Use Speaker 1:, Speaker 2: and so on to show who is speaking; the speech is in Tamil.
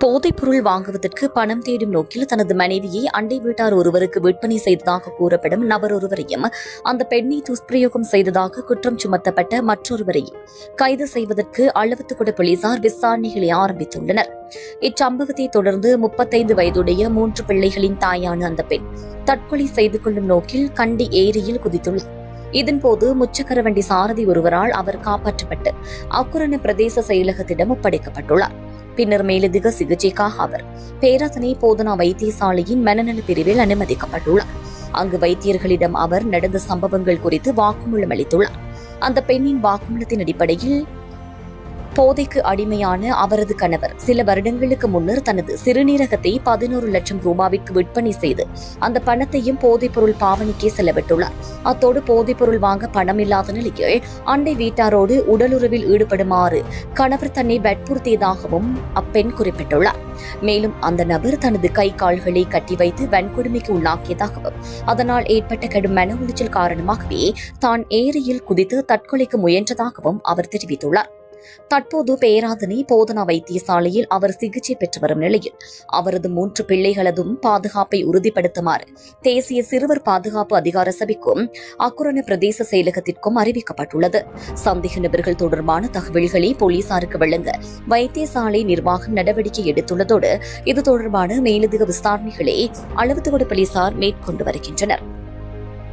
Speaker 1: போதைப்பொருள் வாங்குவதற்கு பணம் தேடும் நோக்கில் தனது மனைவியை அண்டை வீட்டார் ஒருவருக்கு விற்பனை செய்ததாக கூறப்படும் நபர் ஒருவரையும் அந்த பெண்ணை துஷ்பிரயோகம் செய்ததாக குற்றம் சுமத்தப்பட்ட மற்றொருவரையும் கைது செய்வதற்கு அளவத்துக்குட போலீசார் விசாரணைகளை ஆரம்பித்துள்ளனர். இச்சம்பவத்தை தொடர்ந்து 35 வயதுடைய 3 பிள்ளைகளின் தாயான அந்த பெண் தற்கொலை செய்து கொள்ளும் நோக்கில் கண்டி ஏரியில் குதித்துள்ளார். இதன்போது முச்சக்கரவண்டி சாரதி ஒருவரால் அவர் காப்பாற்றப்பட்டு அக்குரண பிரதேச செயலகத்திடம் ஒப்படைக்கப்பட்டுள்ளார். பின்னர் மேலதிக சிகிச்சைக்காக அவர் பேராதனை போதனா வைத்தியசாலையின் மனநல பிரிவில் அனுமதிக்கப்பட்டுள்ளார். அங்கு வைத்தியர்களிடம் அவர் நடந்த சம்பவங்கள் குறித்து வாக்குமூலம் அளித்துள்ளார். அந்த பெண்ணின் வாக்குமூலத்தின் அடிப்படையில் போதைக்கு அடிமையான அவரது கணவர் சில வருடங்களுக்கு முன்னர் தனது சிறுநீரகத்தை 11 லட்சம் ரூபாய்க்கு விற்பனை செய்து அந்த பணத்தையும் போதைப்பொருள் பாவனைக்கே செலவிட்டுள்ளார். அத்தோடு போதைப்பொருள் வாங்க பணம் இல்லாத நிலையில் அண்டை வீட்டாரோடு உடலுறவில் ஈடுபடுமாறு கணவர் தன்னை வற்புறுத்தியதாகவும் அப்பெண் குறிப்பிட்டுள்ளார். மேலும் அந்த நபர் தனது கை கால்களை கட்டி வைத்து வன்கொடுமைக்கு உள்ளாக்கியதாகவும் அதனால் ஏற்பட்ட கடும் மன உளைச்சல் காரணமாகவே தான் ஏரியில் குதித்து தற்கொலைக்கு முயன்றதாகவும் அவர் தெரிவித்துள்ளார். தற்போது பேராதனை போதனா வைத்தியசாலையில் அவர் சிகிச்சை பெற்று வரும் நிலையில் அவரது 3 பிள்ளைகளதும் பாதுகாப்பை உறுதிப்படுத்துமாறு தேசிய சிறுவர் பாதுகாப்பு அதிகார சபைக்கும் அக்குரண பிரதேச செயலகத்திற்கும் அறிவிக்கப்பட்டுள்ளது. சந்தேக நபர்கள் தொடர்பான தகவல்களை போலீசாருக்கு வழங்க வைத்தியசாலை நிர்வாகம் நடவடிக்கை எடுத்துள்ளதோடு இது தொடர்பான மேலதிக விசாரணைகளை அளவத்துக்குட போலீசார் மேற்கொண்டு வருகின்றனர்.